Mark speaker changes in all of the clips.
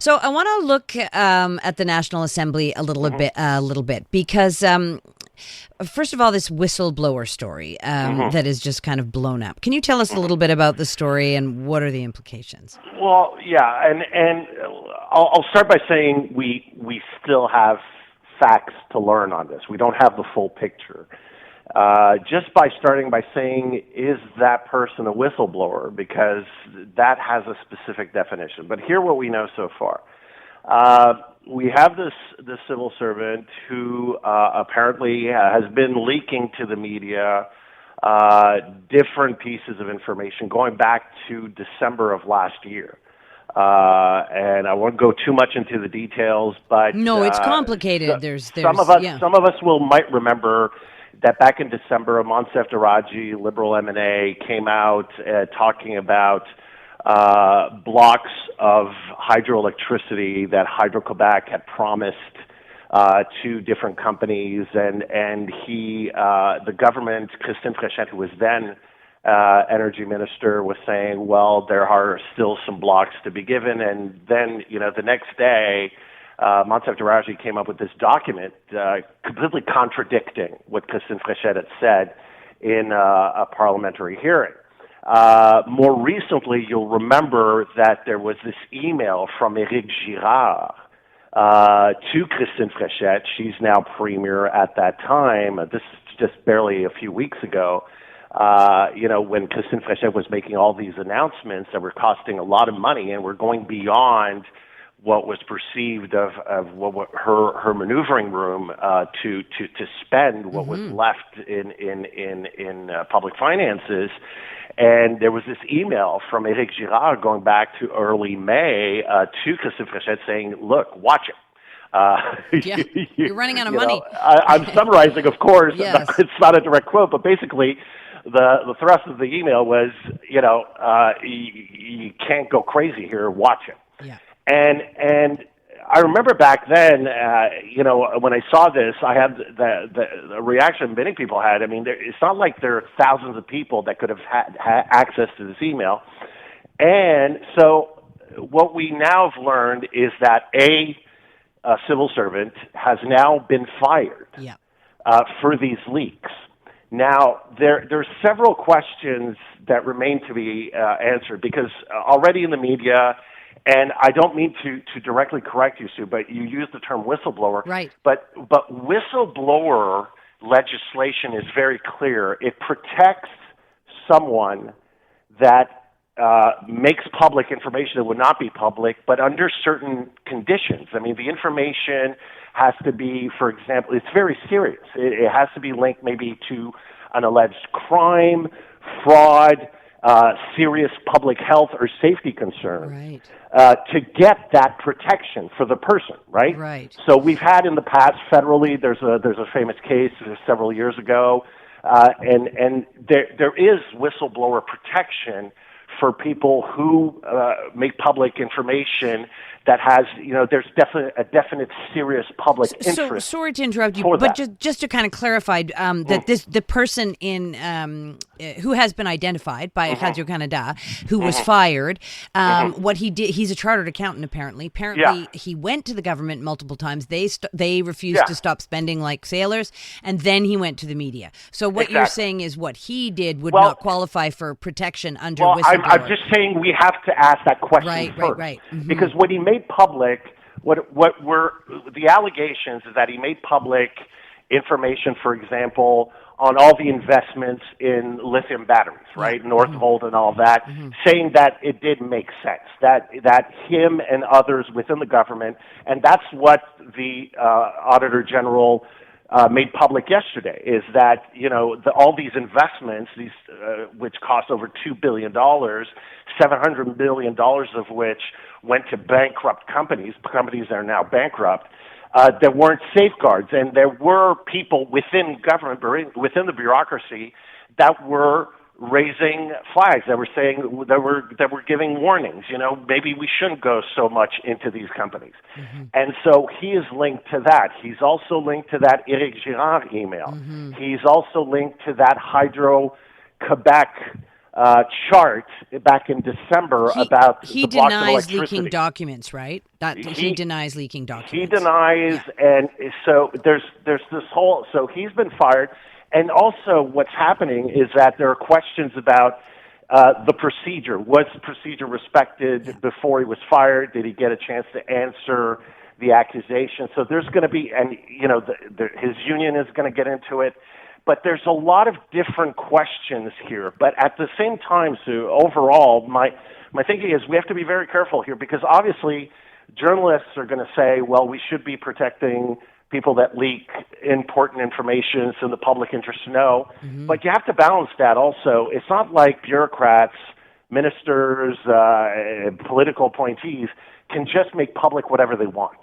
Speaker 1: So I want to look at the National Assembly a little bit, because first of all, this whistleblower story that is just kind of blown up. Can you tell us a little bit about the story and what are the implications?
Speaker 2: Well, yeah, and I'll start by saying we still have facts to learn on this. We don't have the full picture. Just by starting by saying, is that person a whistleblower? Because that has a specific definition. But here what we know so far. We have this civil servant who apparently has been leaking to the media different pieces of information going back to December of last year. And I won't go too much into the details, but
Speaker 1: no, it's complicated. There's
Speaker 2: some of us might remember that back in December, Montsev Daraji, Liberal M&A, came out talking about blocks of hydroelectricity that Hydro-Quebec had promised to different companies, and he, the government, Christine Fréchette, who was then energy minister, was saying, well, there are still some blocks to be given, and then, the next day, Montsev Daraji came up with this document completely contradicting what Christine Fréchette had said in a parliamentary hearing. More recently, you'll remember that there was this email from Éric Girard to Christine Fréchette. She's now premier at that time. This is just barely a few weeks ago. When Christine Fréchette was making all these announcements that were costing a lot of money and were going beyond what was perceived of what her maneuvering room to spend what was left in public finances. And there was this email from Éric Girard going back to early May to Christine Fréchette saying, look, watch it.
Speaker 1: You're running out of money.
Speaker 2: I'm summarizing, of course.
Speaker 1: Yes.
Speaker 2: It's not a direct quote, but basically the thrust of the email was, you can't go crazy here. Watch it.
Speaker 1: Yeah.
Speaker 2: And I remember back then, when I saw this, I had the reaction many people had. I mean, it's not like there are thousands of people that could have had access to this email. And so what we now have learned is that a civil servant has now been fired for these leaks. Now, there's several questions that remain to be answered, because already in the media, and I don't mean to directly correct you, Sue, but you use the term whistleblower.
Speaker 1: Right.
Speaker 2: But whistleblower legislation is very clear. It protects someone that makes public information that would not be public, but under certain conditions. I mean, the information has to be, for example, it's very serious. It has to be linked maybe to an alleged crime, fraud, serious public health or safety concern, to get that protection for the person, right?
Speaker 1: Right.
Speaker 2: So we've had in the past federally. There's a famous case several years ago, and there is whistleblower protection for people who make public information that has, there's definitely a definite serious public interest.
Speaker 1: So sorry to interrupt you, but just to kind of clarify that the person in who has been identified by Radio Canada, who was fired, what he did, he's a chartered accountant apparently. Apparently, he went to the government multiple times. They refused to stop spending like sailors, and then he went to the media. So what you're saying is what he did would not qualify for protection under whistleblower.
Speaker 2: I'm just saying we have to ask that question first.
Speaker 1: Right. Mm-hmm.
Speaker 2: Because what he made public, what were the allegations is that he made public information, for example, on all the investments in lithium batteries, right, Northvolt and all that, saying that it did make sense, that him and others within the government, and that's what the Auditor General made public yesterday, is that all these investments, these which cost over $2 billion, $700 million of which went to bankrupt companies that are now bankrupt. There weren't safeguards, and there were people within government, within the bureaucracy, that were raising flags, that were saying, that were giving warnings. Maybe we shouldn't go so much into these companies. And so he is linked to that. He's also linked to that Éric Girard email. He's also linked to that Hydro-Quebec chart back in December about the blocks of
Speaker 1: denies
Speaker 2: electricity.
Speaker 1: leaking documents, right? He denies leaking documents.
Speaker 2: He denies, and so there's this whole. So he's been fired, and also what's happening is that there are questions about the procedure. Was the procedure respected before he was fired? Did he get a chance to answer the accusation? So there's going to be, and his union is going to get into it. But there's a lot of different questions here. But at the same time, Sue, overall, my thinking is we have to be very careful here because obviously journalists are going to say, well, we should be protecting people that leak important information so the public interest to know. Mm-hmm. But you have to balance that also. It's not like bureaucrats, ministers, political appointees can just make public whatever they want.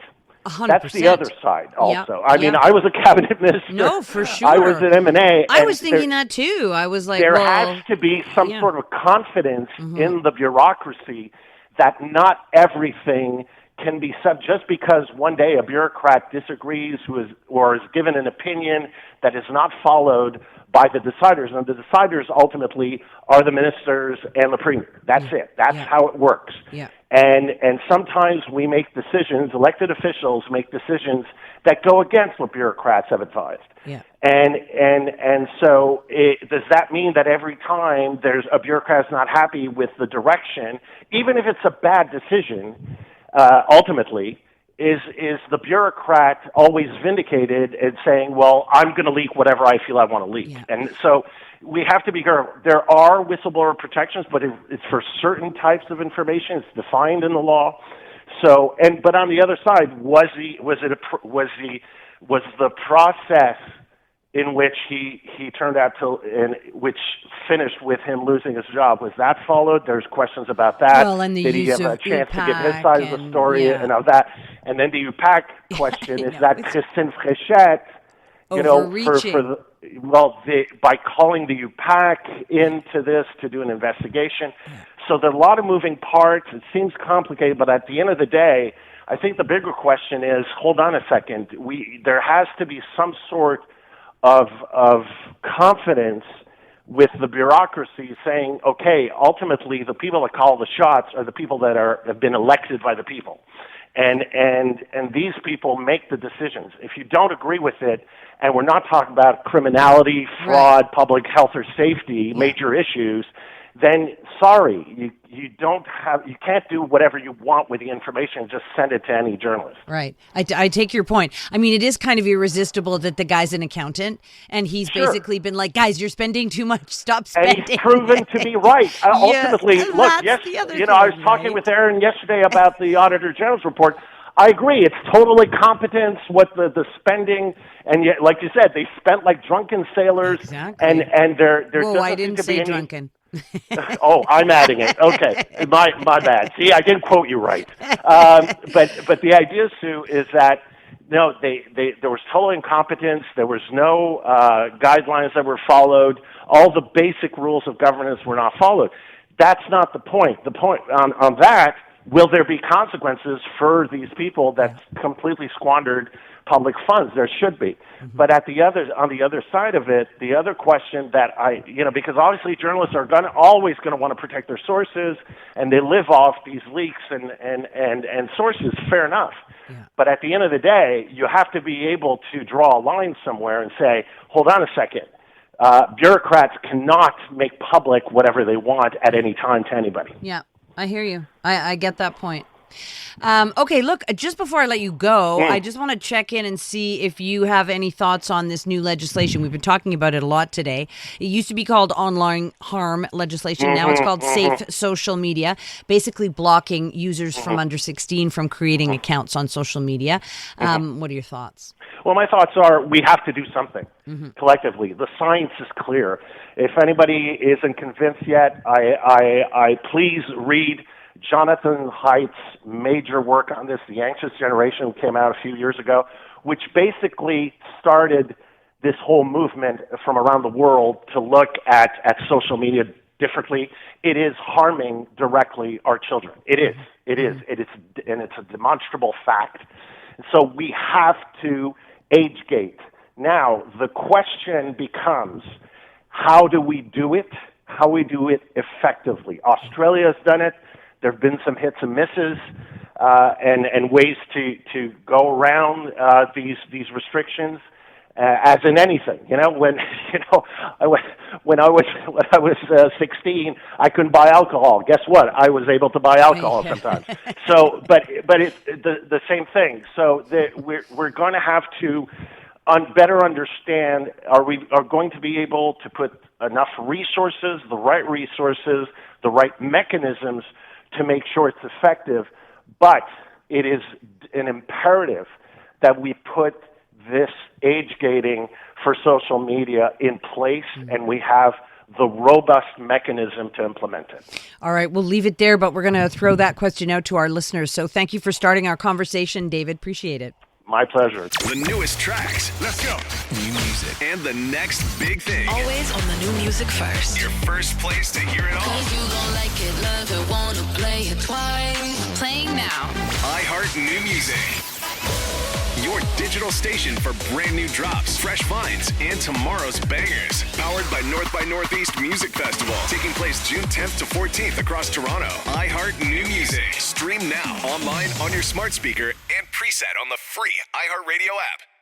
Speaker 1: 100%.
Speaker 2: That's the other side also.
Speaker 1: Yep.
Speaker 2: I mean, I was a cabinet minister.
Speaker 1: No, for sure.
Speaker 2: I was at M&A.
Speaker 1: I was thinking that too. I was like,
Speaker 2: there has to be some sort of confidence in the bureaucracy that not everything can be said just because one day a bureaucrat disagrees or is given an opinion that is not followed by the deciders. And the deciders ultimately are the ministers and the premier. That's it. That's how it works. Yeah. And sometimes we make decisions, elected officials make decisions that go against what bureaucrats have advised. Yeah. And so does that mean that every time there's a bureaucrat not happy with the direction, even if it's a bad decision, ultimately, is the bureaucrat always vindicated in saying, well, I'm going to leak whatever I feel I want to leak? Yeah. And so we have to be careful. There are whistleblower protections, but it's for certain types of information. It's defined in the law. So, but on the other side, was the process in which he turned out to, and which finished with him losing his job, was that followed? There's questions about that.
Speaker 1: Well, and the
Speaker 2: Did he have a chance to give his side of the story and all that? And then the UPAC question is that Christine Fréchette, by calling the UPAC into this to do an investigation. So there are a lot of moving parts. It seems complicated, but at the end of the day, I think the bigger question is, hold on a second. There has to be some sort of confidence with the bureaucracy saying, okay, ultimately the people that call the shots are the people that have been elected by the people. And these people make the decisions. If you don't agree with it, and we're not talking about criminality, fraud, public health or safety, major issues, then sorry, you can't do whatever you want with the information and just send it to any journalist.
Speaker 1: Right. I take your point. I mean, it is kind of irresistible that the guy's an accountant and he's basically been like, guys, you're spending too much. Stop spending.
Speaker 2: And he's proven to be right. Ultimately, look, I was talking with Aaron yesterday about the Auditor General's report. I agree. It's total incompetence, what the spending, and yet, like you said, they spent like drunken sailors. Exactly. And they're
Speaker 1: Whoa, I didn't say drunken.
Speaker 2: Oh, I'm adding it. Okay, my bad. See, I didn't quote you right. But the idea, Sue, is that no, there was total incompetence. There was no guidelines that were followed. All the basic rules of governance were not followed. That's not the point. The point on that, will there be consequences for these people that completely squandered public funds? There should be. Mm-hmm. But on the other side of it, the other question that because obviously journalists are always going to want to protect their sources, and they live off these leaks and sources, fair enough. Yeah. But at the end of the day, you have to be able to draw a line somewhere and say, hold on a second. Bureaucrats cannot make public whatever they want at any time to anybody.
Speaker 1: Yeah, I hear you. I get that point. Okay, look, just before I let you go, I just want to check in and see if you have any thoughts on this new legislation. We've been talking about it a lot today. It used to be called online harm legislation. Now it's called safe social media, basically blocking users from under 16 from creating accounts on social media. What are your thoughts?
Speaker 2: Well, my thoughts are we have to do something collectively. The science is clear. If anybody isn't convinced yet, I please read Jonathan Haidt's major work on this, The Anxious Generation, came out a few years ago, which basically started this whole movement from around the world to look at social media differently. It is harming directly our children. It is, and it's a demonstrable fact. So we have to age gate. Now, the question becomes, how do we do it? how we do it effectively. Australia has done it. There have been some hits and misses, and ways to go around these restrictions. As in anything, when I was 16, I couldn't buy alcohol. Guess what? I was able to buy alcohol sometimes. So, but it's the same thing. So we're going to have to better understand. Are we going to be able to put enough resources, the right mechanisms to make sure it's effective? But it is an imperative that we put this age gating for social media in place, and we have the robust mechanism to implement it.
Speaker 1: All right, we'll leave it there, but we're going to throw that question out to our listeners. So thank you for starting our conversation, David. Appreciate it.
Speaker 2: My pleasure.
Speaker 3: The newest tracks. Let's go. New music. And the next big thing.
Speaker 4: Always on the new music first.
Speaker 3: Your first place to hear it all.
Speaker 4: 'Cause you gon' like it, love it, wanna play it twice. Playing now.
Speaker 3: iHeart New Music. Your digital station for brand new drops, fresh finds, and tomorrow's bangers. Powered by North by Northeast Music Festival. Taking place June 10th to 14th across Toronto. iHeart New Music. Stream now, online, on your smart speaker, and preset on the free iHeartRadio app.